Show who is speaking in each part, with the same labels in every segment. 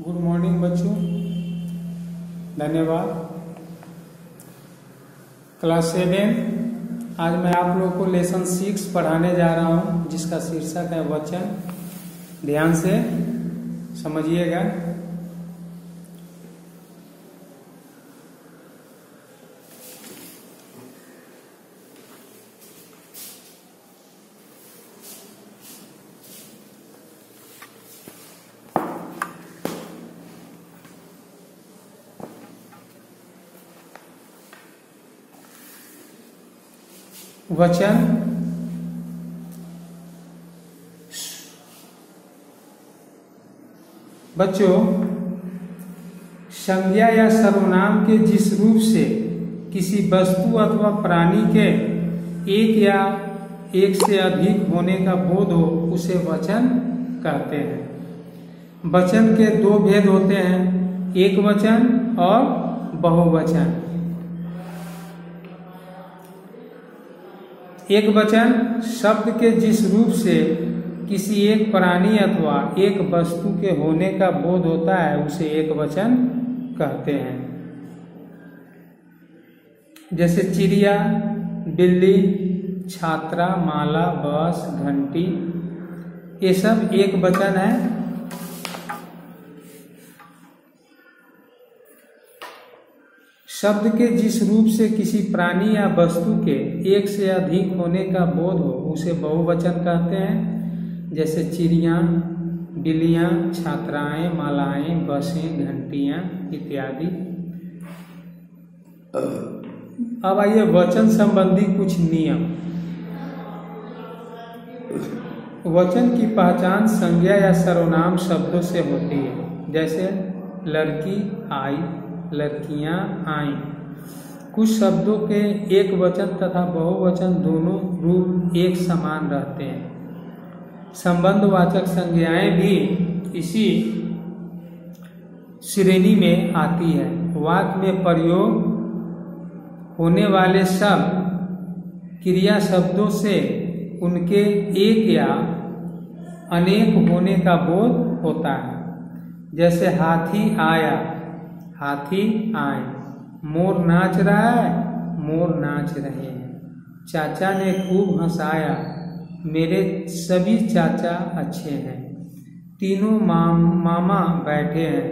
Speaker 1: Good morning बच्चों, धन्यवाद। Class 7 आज मैं आप लोग को लेसन 6 पढ़ाने जा रहा हूँ, जिसका शीर्षक है वचन। ध्यान से समझिएगा। वचन बच्चों, संज्ञा या सर्वनाम के जिस रूप से किसी वस्तु अथवा प्राणी के एक या एक से अधिक होने का बोध हो, उसे वचन कहते हैं। वचन के दो भेद होते हैं, एक वचन और बहुवचन। एक वचन शब्द के जिस रूप से किसी एक प्राणी अथवा एक वस्तु के होने का बोध होता है, उसे एक वचन कहते हैं। जैसे चिड़िया, बिल्ली, छात्रा, माला, बस, घंटी, ये सब एक वचन है। शब्द के जिस रूप से किसी प्राणी या वस्तु के एक से अधिक होने का बोध हो, उसे बहुवचन कहते हैं। जैसे चिड़िया, बिल्लियाँ, छात्राएं, मालाएं, बसें, घंटियाँ इत्यादि। अब आइए वचन संबंधी कुछ नियम। वचन की पहचान संज्ञा या सर्वनाम शब्दों से होती है। जैसे लड़की आई, लड़कियां आईं। कुछ शब्दों के एक वचन तथा बहुवचन दोनों रूप एक समान रहते हैं। संबंधवाचक संज्ञाएं भी इसी श्रेणी में आती है। वाक्य में प्रयोग होने वाले शब्द क्रिया शब्दों से उनके एक या अनेक होने का बोध होता है। जैसे हाथी आया, हाथी आए। मोर नाच रहा है, मोर नाच रहे हैं। चाचा ने खूब हंसाया, मेरे सभी चाचा अच्छे हैं। तीनों मामा बैठे हैं,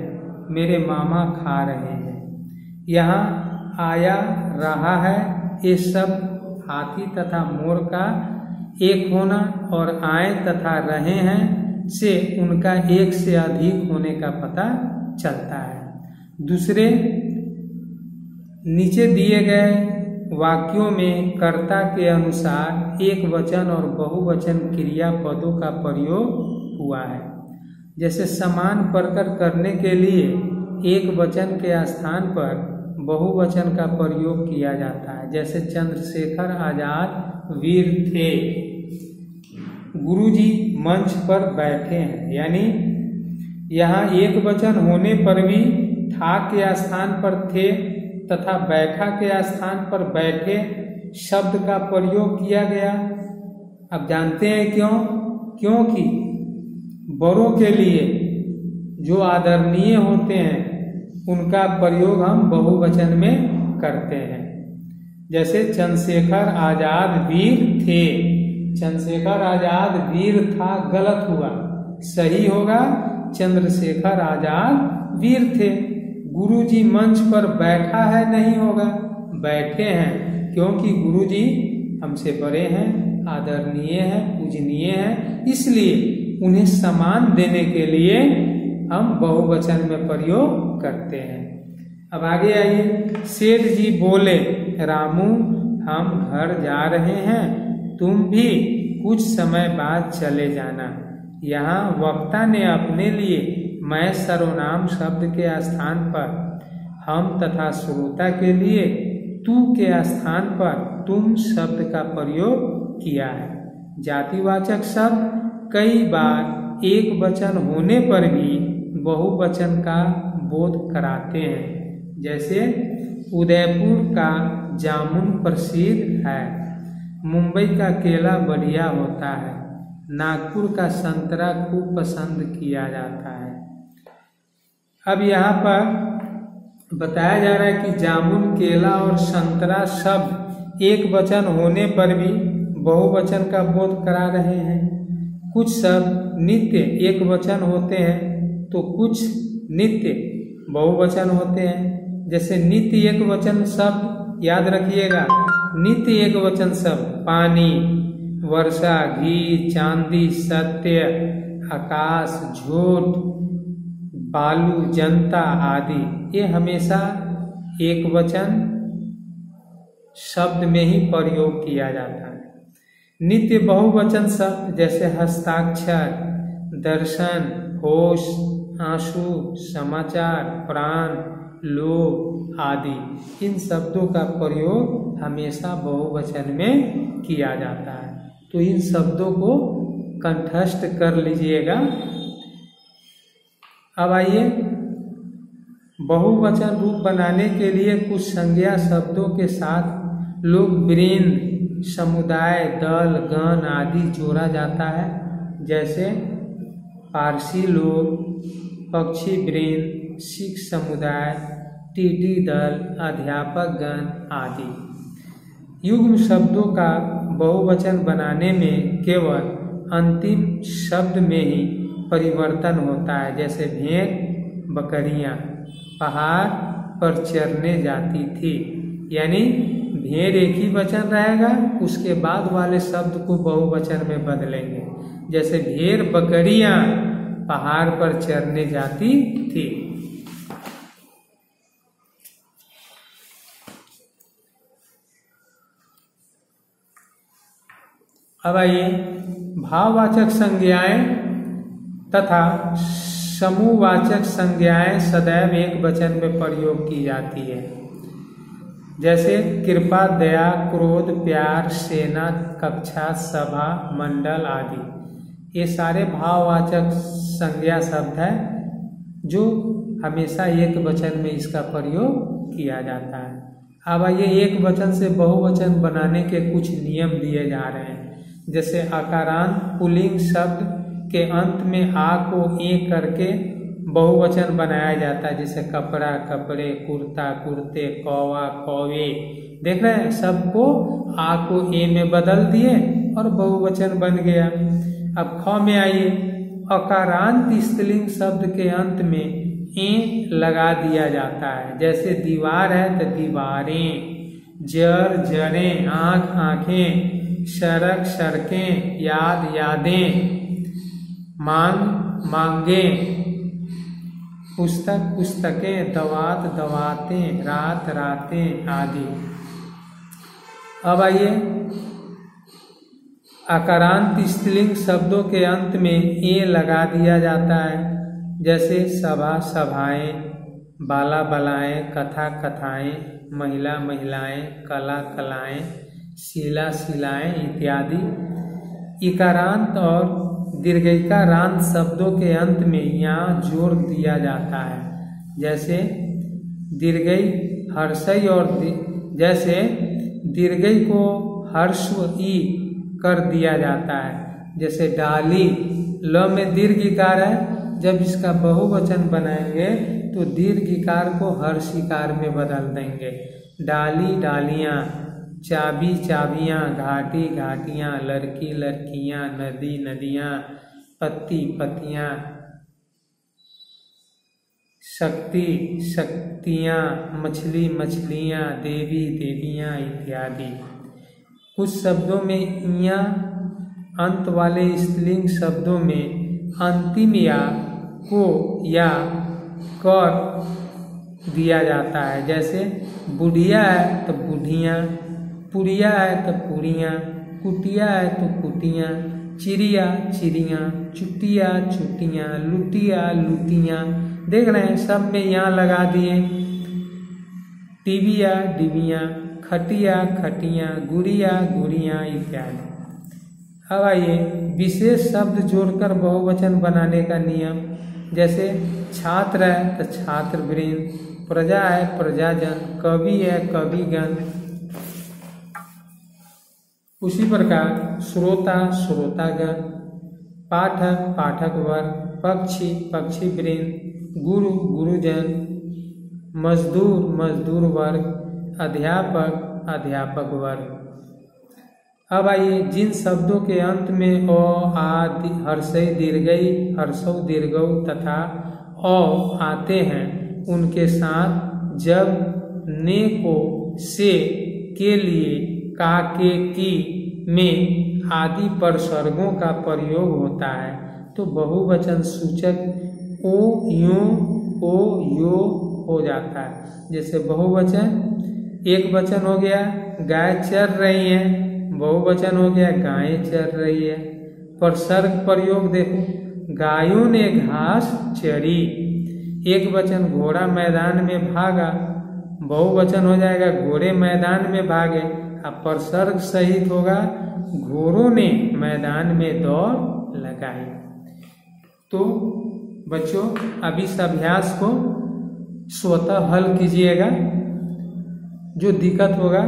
Speaker 1: मेरे मामा खा रहे हैं। यहाँ आया, रहा है, ये सब हाथी तथा मोर का एक होना और आए तथा रहे हैं से उनका एक से अधिक होने का पता चलता है। दूसरे नीचे दिए गए वाक्यों में कर्ता के अनुसार एक वचन और बहुवचन क्रिया पदों का प्रयोग हुआ है। जैसे समान प्रकट करने के लिए एक वचन के स्थान पर बहुवचन का प्रयोग किया जाता है। जैसे चंद्रशेखर आजाद वीर थे। गुरुजी मंच पर बैठे हैं, यानी यहाँ एक वचन होने पर भी था के स्थान पर थे तथा बैठा के स्थान पर बैठे शब्द का प्रयोग किया गया। अब जानते हैं क्यों? क्योंकि बड़ों के लिए जो आदरणीय होते हैं उनका प्रयोग हम बहुवचन में करते हैं। जैसे चंद्रशेखर आजाद वीर थे। चंद्रशेखर आजाद वीर था, गलत हुआ। सही होगा चंद्रशेखर आजाद वीर थे। गुरुजी मंच पर बैठा है, नहीं होगा बैठे हैं, क्योंकि गुरुजी हमसे बड़े हैं, आदरणीय हैं, पूजनीय हैं, इसलिए उन्हें सम्मान देने के लिए हम बहुवचन में प्रयोग करते हैं। अब आगे आइए। सेठ जी बोले, रामू हम घर जा रहे हैं, तुम भी कुछ समय बाद चले जाना। यहाँ वक्ता ने अपने लिए मैं सर्वनाम शब्द के स्थान पर हम तथा श्रोता के लिए तू के स्थान पर तुम शब्द का प्रयोग किया है। जातिवाचक शब्द कई बार एक वचन होने पर भी बहुवचन का बोध कराते हैं। जैसे उदयपुर का जामुन प्रसिद्ध है, मुंबई का केला बढ़िया होता है, नागपुर का संतरा खूब पसंद किया जाता है। अब यहाँ पर बताया जा रहा है कि जामुन, केला और संतरा शब्द एक वचन होने पर भी बहुवचन का बोध करा रहे हैं। कुछ शब्द नित्य एक वचन होते हैं तो कुछ नित्य बहुवचन होते हैं। जैसे नित्य एक वचन शब्द याद रखिएगा, नित्य एक वचन शब्द पानी, वर्षा, घी, चांदी, सत्य, आकाश, झूठ, बालू, जनता आदि, ये हमेशा एक वचन शब्द में ही प्रयोग किया जाता है। नित्य बहुवचन शब्द जैसे हस्ताक्षर, दर्शन, होश, आंसू, समाचार, प्राण, लोभ आदि, इन शब्दों का प्रयोग हमेशा बहुवचन में किया जाता है। तो इन शब्दों को कंठस्थ कर लीजिएगा। अब आइए, बहुवचन रूप बनाने के लिए कुछ संज्ञा शब्दों के साथ लोग वृंद, समुदाय, दल, गण आदि जोड़ा जाता है। जैसे पारसी लोग, पक्षी वृंद, सिख समुदाय, टीटी दल, अध्यापक गण आदि। युग्म शब्दों का बहुवचन बनाने में केवल अंतिम शब्द में ही परिवर्तन होता है। जैसे भेड़ बकरियां पहाड़ पर चरने जाती थी, यानी भेड़ एक ही वचन रहेगा, उसके बाद वाले शब्द को बहुवचन में बदलेंगे। जैसे भेड़ बकरियां पहाड़ पर चरने जाती थी। अब आइए, भाववाचक संज्ञाएं तथा समूहवाचक संज्ञाएं सदैव एक वचन में प्रयोग की जाती है। जैसे कृपा, दया, क्रोध, प्यार, सेना, कक्षा, सभा, मंडल आदि। ये सारे भाववाचक संज्ञा शब्द है जो हमेशा एक वचन में इसका प्रयोग किया जाता है। अब आइए, एक वचन से बहुवचन बनाने के कुछ नियम दिए जा रहे हैं। जैसे आकारांत पुल्लिंग शब्द के अंत में आ को ए करके बहुवचन बनाया जाता है। जैसे कपड़ा, कपड़े, कुर्ता, कुर्ते, कौवा, कौवे। देख रहे हैं, सबको आ को ए में बदल दिए और बहुवचन बन गया। अब ख में आइए, अकारांत स्त्रीलिंग शब्द के अंत में ए लगा दिया जाता है। जैसे दीवार है तो दीवारें, जड़ जड़ें, आंख आंखें, सड़क सड़कें, याद यादें, मांग मांगें, पुस्तक पुस्तकें, दवात दवातें, रात रातें आदि। अब आइए, आकारांत स्त्रीलिंग शब्दों के अंत में ए लगा दिया जाता है। जैसे सभा सभाएं, बाला बलाएं, कथा कथाएं, महिला महिलाएं, कला कलाएं, शिला शिलाएं इत्यादि। इकारांत और दीर्घिकारांत शब्दों के अंत में यहाँ जोड़ दिया जाता है। जैसे दीर्घई हर्षई और जैसे दीर्घई को हर्स्व ई कर दिया जाता है। जैसे डाली, ल में दीर्घ इकार है, जब इसका बहुवचन बनाएंगे तो दीर्घ इकार को हर्ष इकार में बदल देंगे। डाली डालियाँ, चाबी चाबियाँ, घाटी घाटियाँ, लड़की लड़कियाँ, नदी नदियाँ, पत्ती पत्तियाँ, शक्ति शक्तियाँ, मछली मछलियाँ, देवी देवियाँ इत्यादि। कुछ शब्दों में इया अंत वाले स्त्रीलिंग शब्दों में अंतिम या को या कर दिया जाता है। जैसे बुढ़िया है तो बुढ़ियाँ, पुड़िया है तो पुड़ियाँ, कुटिया है तो कुटियाँ, चिड़िया चिड़ियाँ, चुटिया चुटियाँ, लुटिया लुटियाँ। देख रहे हैं, सब में यहाँ लगा दिए। टिबिया डिबियाँ, खटिया खटियाँ, गुड़िया गुड़ियाँ इत्यादि। अब आइए, विशेष शब्द जोड़कर बहुवचन बनाने का नियम। जैसे छात्र है तो छात्र वृंद, प्रजा है प्रजाजन, कवि है कविगण। उसी प्रकार श्रोता श्रोतागण, पाठक पाठक वर्ग, पक्षी पक्षी वृंद, गुरु गुरुजन, मजदूर मजदूर वर्ग, अध्यापक अध्यापक वर्ग। अब आइए जिन शब्दों के अंत में अ, आ, हर्षई दीर्घई, हर्षौ दीर्घौ तथा औ आते हैं उनके साथ जब ने को से, के लिए, का, के, की में आदि परसर्गों का प्रयोग होता है तो बहुवचन सूचक ओ, यूं, ओ, यो हो जाता है। जैसे बहुवचन एक वचन हो गया गाय चर रही है, बहुवचन हो गया गायें चर रही है। परसर्ग प्रयोग देखो, गायों ने घास चरी। एक वचन घोड़ा मैदान में भागा, बहुवचन हो जाएगा घोड़े मैदान में भागे। अब परसर्ग सहित होगा घोड़ों ने मैदान में दौड़ लगाई। तो बच्चों अब इस अभ्यास को स्वतः हल कीजिएगा, जो दिक्कत होगा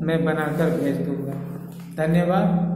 Speaker 1: मैं बनाकर भेज दूंगा। धन्यवाद।